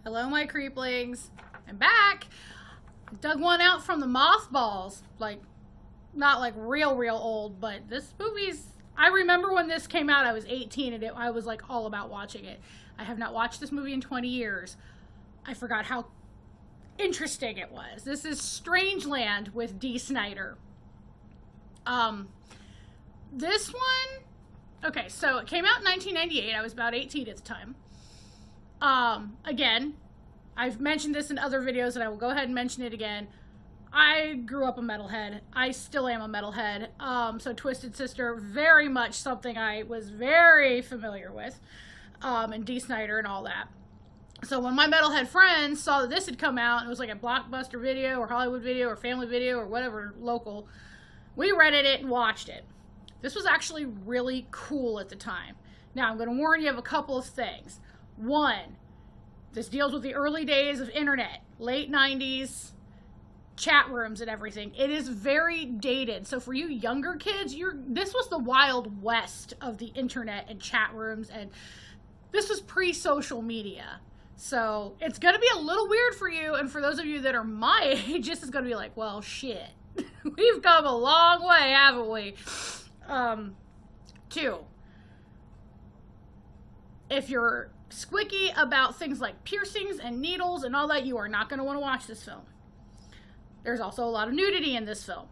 Hello, my creeplings. I'm back. Dug one out from the mothballs. Like, not like real old, but this movie's... I remember when this came out, I was 18, and I was like all about watching it. I have not watched this movie in 20 years. I forgot how interesting it was. This is Strangeland with Dee Snider. This one... Okay, so it came out in 1998. I was about 18 at the time. Again, I've mentioned this in other videos, and I will go ahead and mention it again. I grew up a metalhead. I still am a metalhead. So Twisted Sister, very much something I was very familiar with. And Dee Snider and all that. So when my metalhead friends saw that this had come out, and it was like a Blockbuster Video or Hollywood Video or Family Video or whatever local, we rented it and watched it. This was actually really cool at the time. Now, I'm going to warn you of a couple of things. One, this deals with the early days of internet, late 90s, chat rooms and everything. It is very dated. So for you younger kids, this was the Wild West of the internet and chat rooms, and this was pre-social media. So it's going to be a little weird for you, and for those of you that are my age, this is going to be like, well, shit. We've come a long way, haven't we? Two, if you're squicky about things like piercings and needles and all that, you are not going to want to watch this film. There's also a lot of nudity in this film.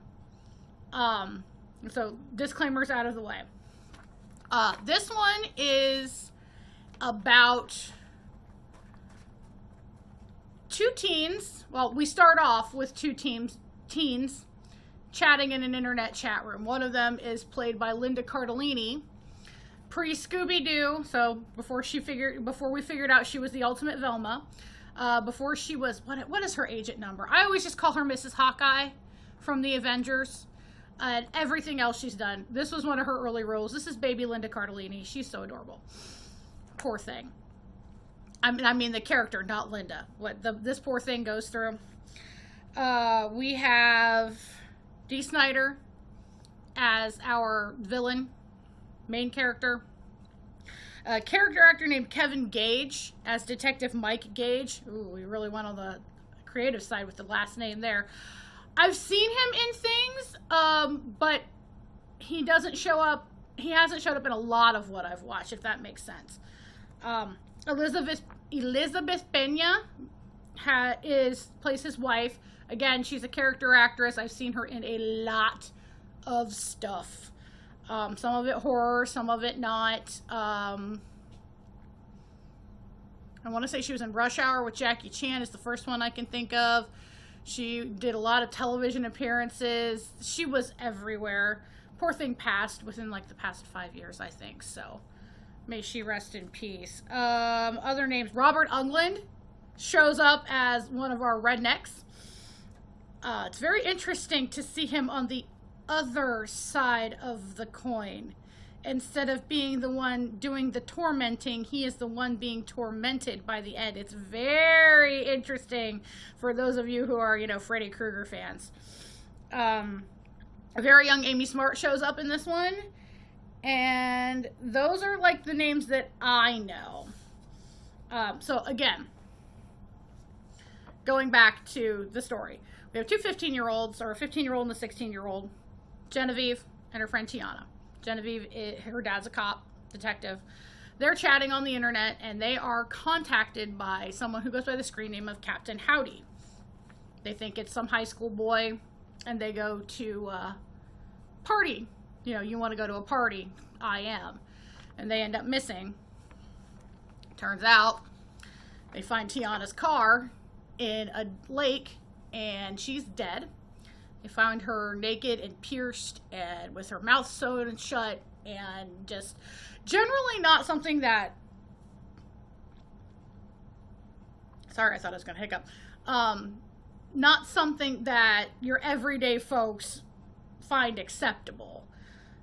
So disclaimers out of the way. This one is about two teens. Well, we start off with two teens chatting in an internet chat room. One of them is played by Linda Cardellini, pre-Scooby-Doo, so before we figured out she was the ultimate Velma, before she was, what is her agent number? I always just call her Mrs. Hawkeye from the Avengers, and everything else she's done. This was one of her early roles. This is baby Linda Cardellini. She's so adorable. Poor thing. I mean the character, not Linda. This poor thing goes through. We have Dee Snider as our villain, main character. A character actor named Kevin Gage as Detective Mike Gage. Ooh, we really went on the creative side with the last name there. I've seen him in things, but he doesn't show up. He hasn't showed up in a lot of what I've watched, if that makes sense. Elizabeth Pena plays his wife. Again, she's a character actress. I've seen her in a lot of stuff. Some of it horror, some of it not. I want to say she was in Rush Hour with Jackie Chan is the first one I can think of. She did a lot of television appearances. She was everywhere. Poor thing passed within like the past 5 years, I think. So may she rest in peace. Other names. Robert Englund shows up as one of our rednecks. It's very interesting to see him on the other side of the coin. Instead of being the one doing the tormenting, he is the one being tormented by the end. It's very interesting for those of you who are, Freddy Krueger fans. A very young Amy Smart shows up in this one. And those are like the names that I know. So again, going back to the story. We have two 15-year-olds, or a 15-year-old and a 16-year-old, Genevieve and her friend Tiana. Genevieve, her dad's a cop, detective. They're chatting on the internet, and they are contacted by someone who goes by the screen name of Captain Howdy. They think it's some high school boy, and they go to a party. You want to go to a party. I am. And they end up missing. Turns out, they find Tiana's car in a lake, and she's dead. They found her naked and pierced and with her mouth sewn shut, and just generally not something that... Sorry, I thought I was going to hiccup. Not something that your everyday folks find acceptable.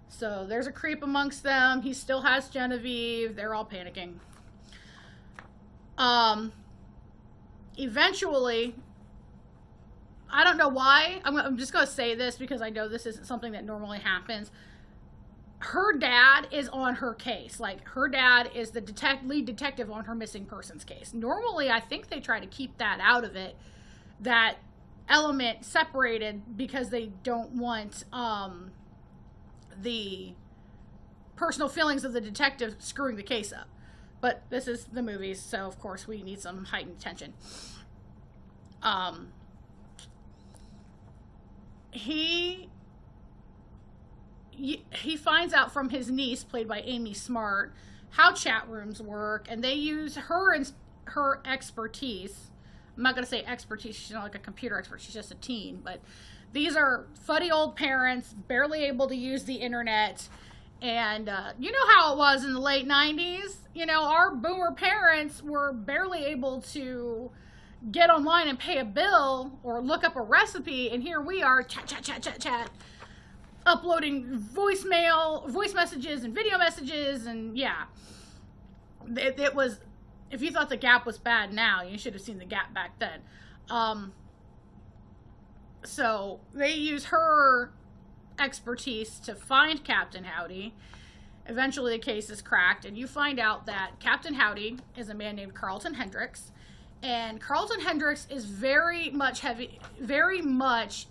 So there's a creep amongst them. He still has Genevieve. They're all panicking. Eventually... I don't know why. I'm just going to say this because I know this isn't something that normally happens. her dad is on her case. Like, her dad is the lead detective on her missing persons case. Normally, I think they try to keep that out of it, that element separated, because they don't want the personal feelings of the detective screwing the case up. But this is the movies, so of course we need some heightened tension. He finds out from his niece, played by Amy Smart, how chat rooms work, and they use her expertise. I'm not going to say expertise, she's not like a computer expert, she's just a teen, but these are fuddy old parents, barely able to use the internet, and you know how it was in the late 90s? You know, our boomer parents were barely able to get online and pay a bill or look up a recipe, and here we are, chat, uploading voice messages and video messages, and yeah. It was, if you thought the Gap was bad now, you should have seen the Gap back then. So they use her expertise to find Captain Howdy. Eventually the case is cracked, and you find out that Captain Howdy is a man named Carlton Hendricks. And Carlton Hendricks is very much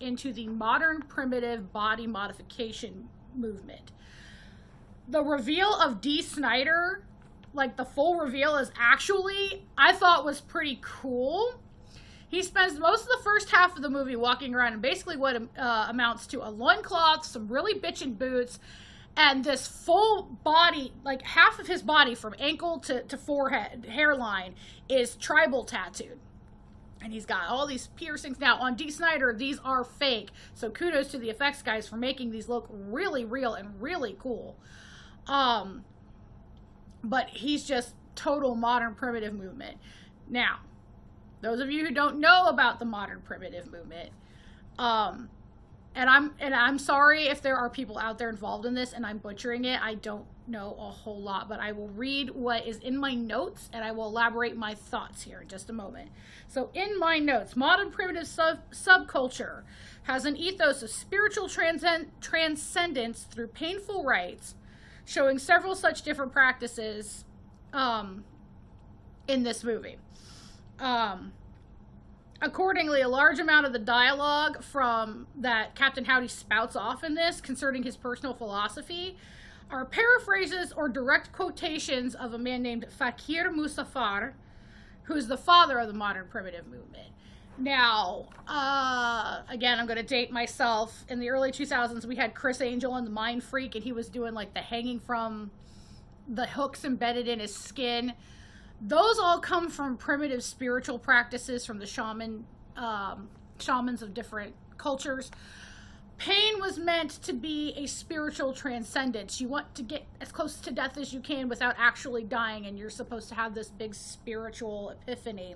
into the modern primitive body modification movement. The reveal of Dee Snider, like the full reveal, is actually, I thought, was pretty cool. He spends most of the first half of the movie walking around in basically what amounts to a loincloth, some really bitchin' boots, and this full body, like half of his body from ankle to forehead, hairline, is tribal tattooed. And he's got all these piercings. Now, on Dee Snider, these are fake. So kudos to the effects guys for making these look really real and really cool. But he's just total modern primitive movement. Now, those of you who don't know about the modern primitive movement, and I'm sorry if there are people out there involved in this and I'm butchering it. I don't know a whole lot, but I will read what is in my notes and I will elaborate my thoughts here in just a moment. So in my notes, modern primitive subculture has an ethos of spiritual transcendence through painful rites, showing several such different practices in this movie. Accordingly, a large amount of the dialogue from that Captain Howdy spouts off in this concerning his personal philosophy are paraphrases or direct quotations of a man named Fakir Musafar, who's the father of the modern primitive movement. Now, again, I'm going to date myself. In the early 2000s, we had Chris Angel in The Mind Freak, and he was doing like the hanging from the hooks embedded in his skin. Those all come from primitive spiritual practices from the shamans of different cultures. Pain was meant to be a spiritual transcendence. You want to get as close to death as you can without actually dying, and you're supposed to have this big spiritual epiphany.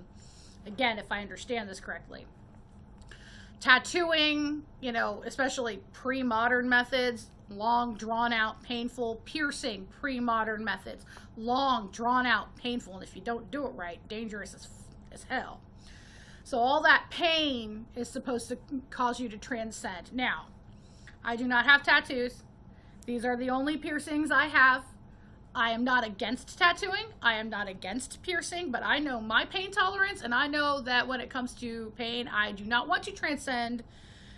Again, if I understand this correctly. Tattooing, you know, especially pre-modern methods, long, drawn-out, painful. Piercing, pre-modern methods, long, drawn-out, painful. And if you don't do it right, dangerous as hell. So all that pain is supposed to cause you to transcend. Now, I do not have tattoos. These are the only piercings I have. I am not against tattooing. I am not against piercing, but I know my pain tolerance, and I know that when it comes to pain, I do not want to transcend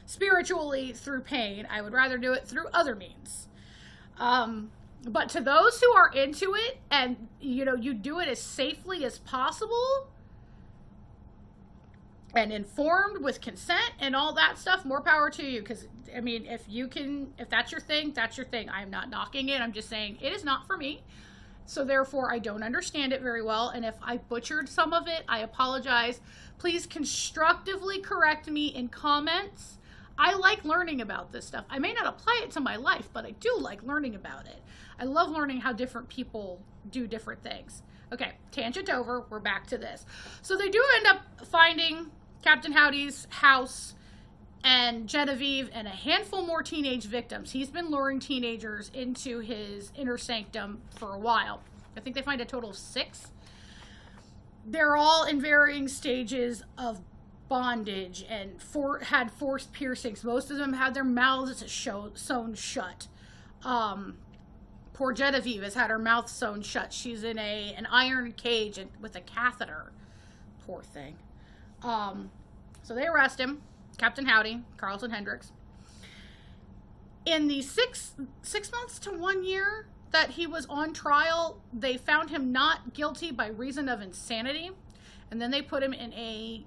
spiritually through pain. I would rather do it through other means. But to those who are into it, and you know, you do it as safely as possible and informed with consent and all that stuff, more power to you. Because I mean, if that's your thing, that's your thing. I'm not knocking it. I'm just saying it is not for me. So therefore, I don't understand it very well. And if I butchered some of it, I apologize. Please constructively correct me in comments. I like learning about this stuff. I may not apply it to my life, but I do like learning about it. I love learning how different people do different things. Okay, tangent over. We're back to this. So they do end up finding Captain Howdy's house and Genevieve and a handful more teenage victims. He's been luring teenagers into his inner sanctum for a while. I think they find a total of 6. They're all in varying stages of bondage and had forced piercings. Most of them had their mouths sewn shut. poor Genevieve has had her mouth sewn shut. She's in an iron cage with a catheter. Poor thing. So they arrest him, Captain Howdy, Carlton Hendricks. In the six months to 1 year that he was on trial, they found him not guilty by reason of insanity. And then they put him in a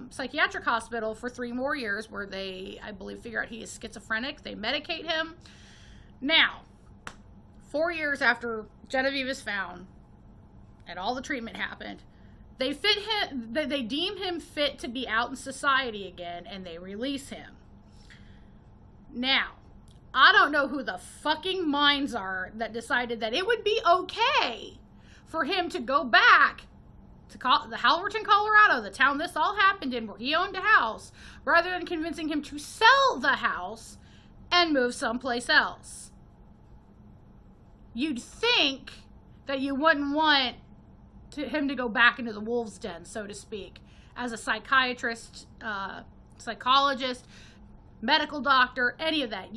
psychiatric hospital for 3 more years where they, I believe, figure out he is schizophrenic. They medicate him. Now, 4 years after Genevieve is found and all the treatment happened, they deem him fit to be out in society again, and they release him. Now, I don't know who the fucking minds are that decided that it would be okay for him to go back to the Halverton, Colorado, the town this all happened in, where he owned a house, rather than convincing him to sell the house and move someplace else. You'd think that you wouldn't want him to go back into the wolves' den, so to speak, as a psychiatrist, psychologist, medical doctor, any of that.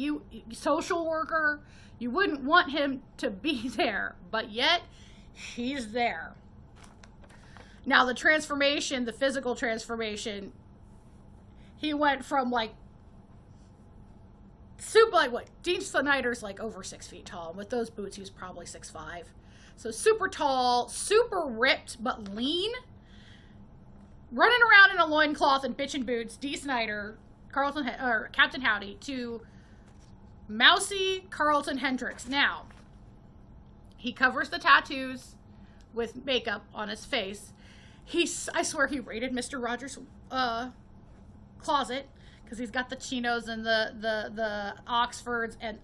Social worker, you wouldn't want him to be there, but yet he's there. Now the transformation, the physical transformation, he went from Dee Snider's over 6 feet tall. And with those boots, he was probably 6'5". So super tall, super ripped, but lean. Running around in a loincloth and bitchin' boots, Dee Snider, Captain Howdy, to mousy Carlton Hendricks. Now, he covers the tattoos with makeup on his face. I swear he raided Mr. Rogers' closet, because he's got the chinos and the Oxfords and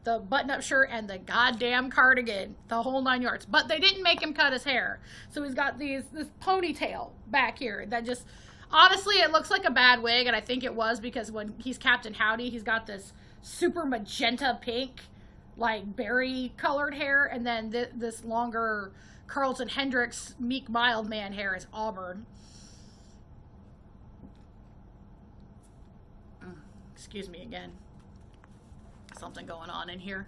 the button-up shirt and the goddamn cardigan, the whole 9 yards. But they didn't make him cut his hair, so he's got this ponytail back here that just, honestly, it looks like a bad wig, and I think it was because when he's Captain Howdy, he's got this super magenta pink, berry-colored hair, and then this longer Carlton Hendricks meek mild man hair is auburn. Excuse me again. Something going on in here.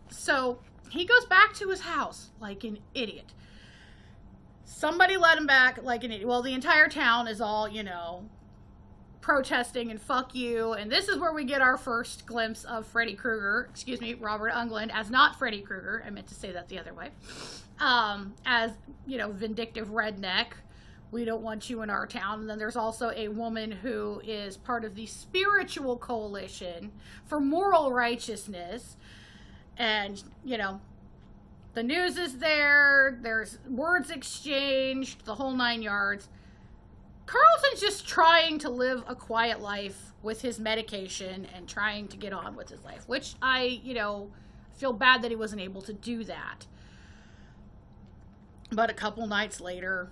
So he goes back to his house like an idiot. Somebody let him back like an idiot. Well, the entire town is all, protesting and fuck you. And this is where we get our first glimpse of Robert Englund as not Freddy Krueger. I meant to say that the other way. As, vindictive redneck. We don't want you in our town. And then there's also a woman who is part of the Spiritual Coalition for Moral Righteousness. And, the news is there. There's words exchanged, the whole 9 yards. Carlton's just trying to live a quiet life with his medication and trying to get on with his life, which I, feel bad that he wasn't able to do that. But a couple nights later,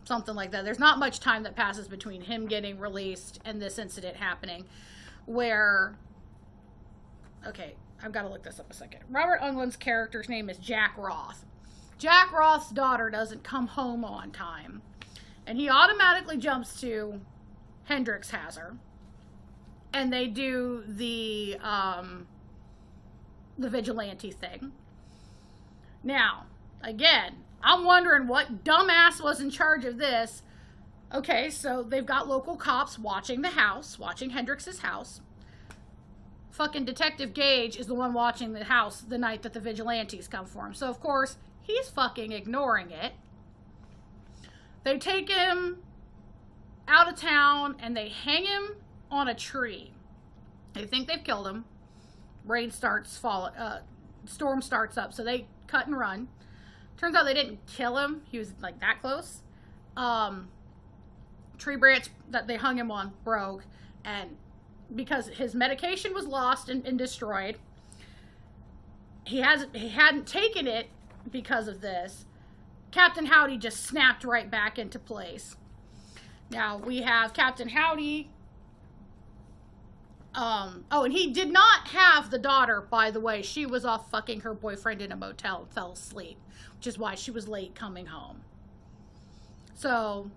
something like that. There's not much time that passes between him getting released and this incident happening where, okay, I've got to look this up a second. Robert Englund's character's name is Jack Roth. Jack Roth's daughter doesn't come home on time, and he automatically jumps to Hendricks has her, and they do the vigilante thing. Now, again, I'm wondering what dumbass was in charge of this. Okay, so they've got local cops watching the house, watching Hendricks' house. Fucking Detective Gage is the one watching the house the night that the vigilantes come for him. So, of course, he's fucking ignoring it. They take him out of town and they hang him on a tree. They think they've killed him. Storm starts up, so they cut and run. Turns out they didn't kill him. He was that close. Tree branch that they hung him on broke, and because his medication was lost and destroyed, he hadn't taken it because of this. Captain Howdy just snapped right back into place. Now we have Captain Howdy. And he did not have the daughter, by the way. She was off fucking her boyfriend in a motel and fell asleep, which is why she was late coming home. So,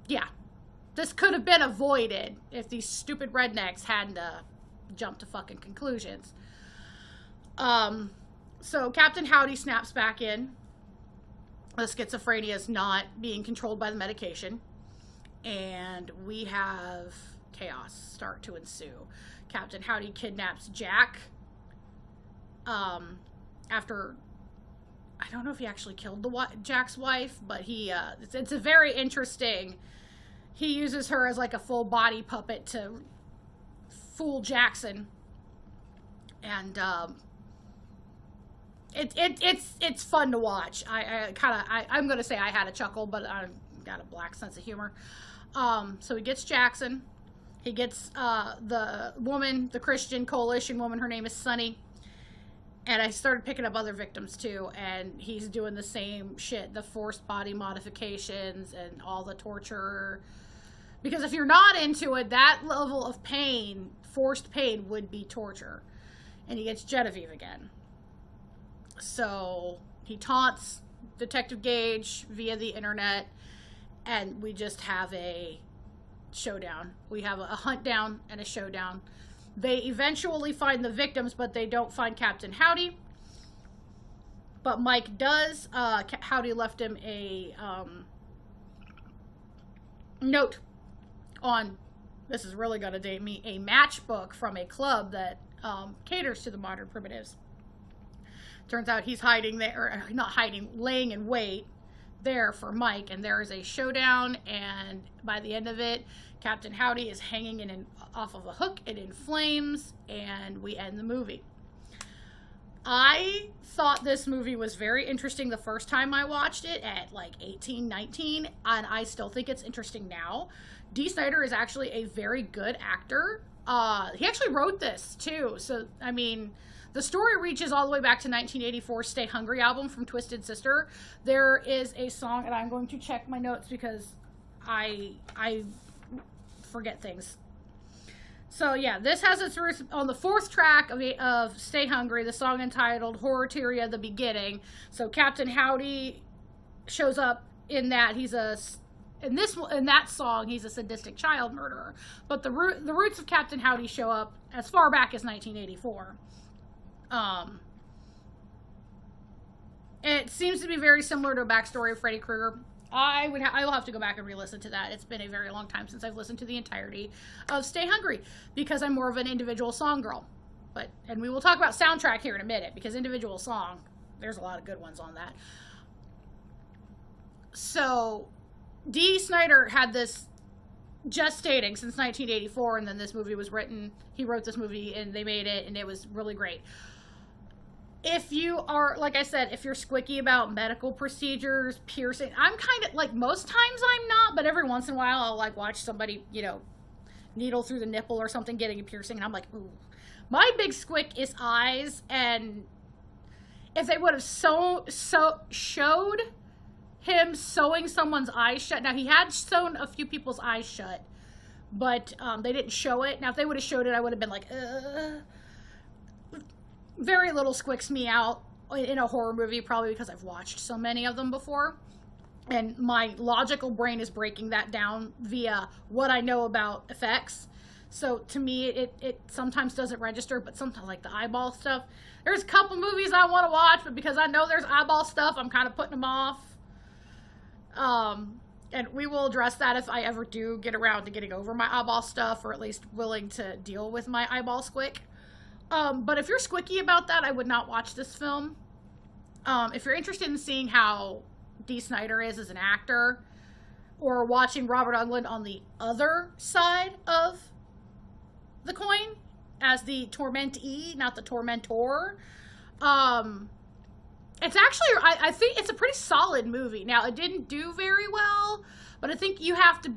yeah. This could have been avoided if these stupid rednecks hadn't jumped to fucking conclusions. So Captain Howdy snaps back in. The schizophrenia is not being controlled by the medication. And we have chaos start to ensue. Captain Howdy kidnaps Jack. After, I don't know if he actually killed Jack's wife, but it's a very interesting. He uses her as like a full body puppet to fool Jackson, and it's fun to watch. I'm gonna say I had a chuckle, but I got a black sense of humor. So he gets Jackson. He gets the woman, the Christian Coalition woman. Her name is Sunny. And I started picking up other victims too, and he's doing the same shit, the forced body modifications and all the torture. Because if you're not into it, that level of pain, forced pain, would be torture. And he gets Genevieve again. So he taunts Detective Gage via the internet, and we just have a showdown. We have a hunt down and a showdown. They eventually find the victims, but they don't find Captain Howdy. But Mike does. Howdy left him a note on, this is really going to date me, a matchbook from a club that caters to the modern primitives. Turns out he's hiding there, or not hiding, laying in wait there for Mike, and there is a showdown, and by the end of it, Captain Howdy is hanging off of a hook, and in flames, and we end the movie. I thought this movie was very interesting the first time I watched it at like 18, 19, and I still think it's interesting now. Dee Snider is actually a very good actor. He actually wrote this too, so I mean, the story reaches all the way back to 1984's Stay Hungry album from Twisted Sister. There is a song, and I'm going to check my notes because I forget things. So yeah, this has its roots on the 4th track of Stay Hungry, the song entitled Horror-teria, The Beginning. So Captain Howdy shows up in that. In that song, he's a sadistic child murderer. But the roots of Captain Howdy show up as far back as 1984. It seems to be very similar to a backstory of Freddy Krueger. I will have to go back and re-listen to that. It's been a very long time since I've listened to the entirety of Stay Hungry because I'm more of an individual song girl. And we will talk about soundtrack here in a minute because individual song, there's a lot of good ones on that. So Dee Snider had this gestating since 1984, and then this movie was written. He wrote this movie and they made it, and it was really great. If you are, like I said, if you're squicky about medical procedures, piercing, I'm kind of, like, most times I'm not, but every once in a while I'll, like, watch somebody, needle through the nipple or something getting a piercing, and I'm like, ooh. My big squick is eyes, and if they would have showed him sewing someone's eyes shut, now he had sewn a few people's eyes shut, but they didn't show it. Now, if they would have showed it, I would have been like, very little squicks me out in a horror movie, probably because I've watched so many of them before. And my logical brain is breaking that down via what I know about effects. So to me, it sometimes doesn't register, but sometimes, like the eyeball stuff. There's a couple movies I want to watch, but because I know there's eyeball stuff, I'm kind of putting them off. And we will address that if I ever do get around to getting over my eyeball stuff, or at least willing to deal with my eyeball squick. But if you're squicky about that, I would not watch this film. If you're interested in seeing how Dee Snider is as an actor, or watching Robert Englund on the other side of the coin, as the tormentee, not the tormentor, it's actually, I think it's a pretty solid movie. Now, it didn't do very well, but I think you have to,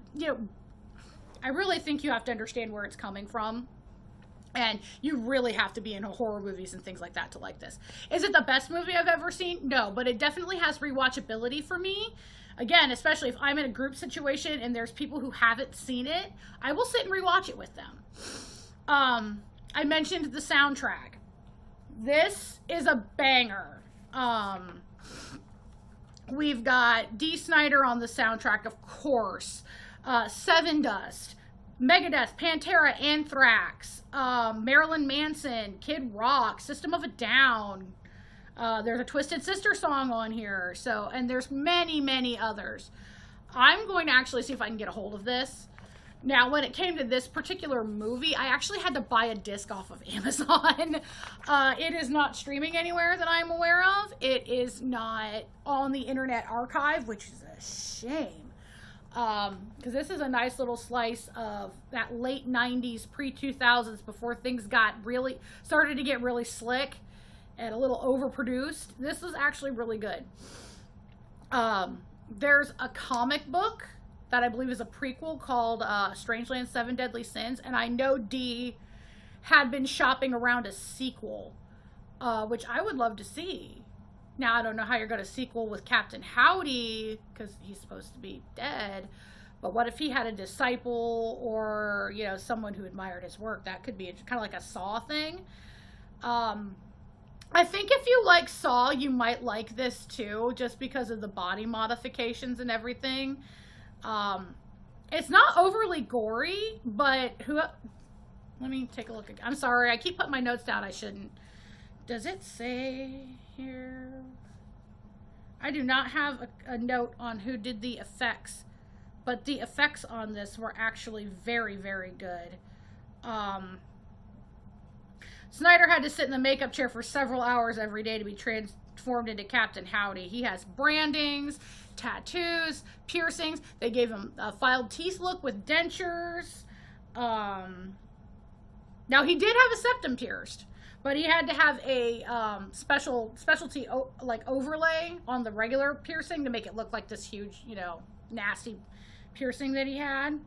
I really think you have to understand where it's coming from. And you really have to be into horror movies and things like that to like this. Is it the best movie I've ever seen? No, but it definitely has rewatchability for me. Again, especially if I'm in a group situation and there's people who haven't seen it, I will sit and rewatch it with them. I mentioned the soundtrack. This is a banger. We've got Dee Snider on the soundtrack, of course. Seven Dust, Megadeth, Pantera, Anthrax, Marilyn Manson, Kid Rock, System of a Down. There's a Twisted Sister song on here. So, and there's many, many others. I'm going to actually see if I can get a hold of this. Now, when it came to this particular movie, I actually had to buy a disc off of Amazon. It is not streaming anywhere that I'm aware of. It is not on the Internet Archive, which is a shame. Because this is a nice little slice of that late 90s, pre-2000s, before things started to get really slick and a little overproduced. This is actually really good. There's a comic book that I believe is a prequel called Strangeland 7 Deadly Sins, and I know Dee had been shopping around a sequel, which I would love to see. Now, I don't know how you're going to sequel with Captain Howdy, because he's supposed to be dead, but what if he had a disciple or, you know, someone who admired his work? That could be kind of like a Saw thing. I think if you like Saw, you might like this too, just because of the body modifications and everything. It's not overly gory, but let me take a look again. I'm sorry, I keep putting my notes down. I shouldn't. Does it say here? I do not have a note on who did the effects, but the effects on this were actually very, very good. Snider had to sit in the makeup chair for several hours every day to be transformed into Captain Howdy. He has brandings, tattoos, piercings. They gave him a filed teeth look with dentures. Now, he did have a septum pierced, but he had to have a specialty overlay on the regular piercing to make it look like this huge, you know, nasty piercing that he had.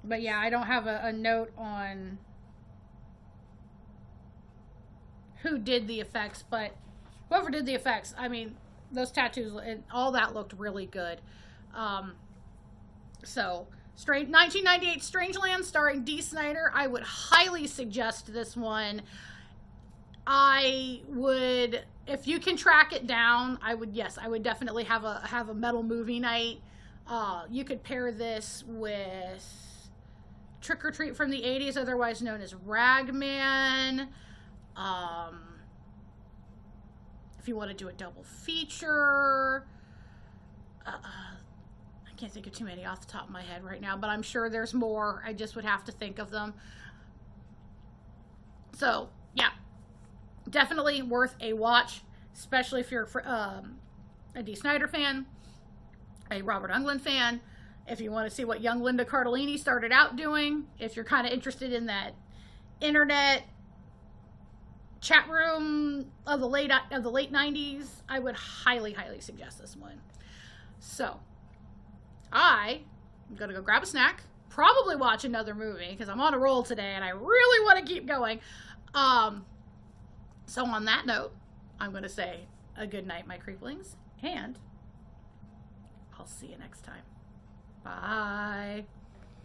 But yeah, I don't have a note on who did the effects, but whoever did the effects, I mean, those tattoos and all that looked really good. So, 1998 Strangeland starring Dee Snider. I would highly suggest this one. I would, if you can track it down, I would definitely have a metal movie night. You could pair this with Trick or Treat from the 80s, otherwise known as Ragman. If you want to do a double feature, I can't think of too many off the top of my head right now, but I'm sure there's more. I just would have to think of them. So, yeah, definitely worth a watch, especially if you're a Dee Snider fan, a Robert Englund fan. If you want to see what young Linda Cardellini started out doing, if you're kind of interested in that internet chat room of the late 90s, I would highly, highly suggest this one. So, I'm going to go grab a snack, probably watch another movie, because I'm on a roll today and I really want to keep going. So on that note, I'm going to say a good night, my creeplings, and I'll see you next time. Bye.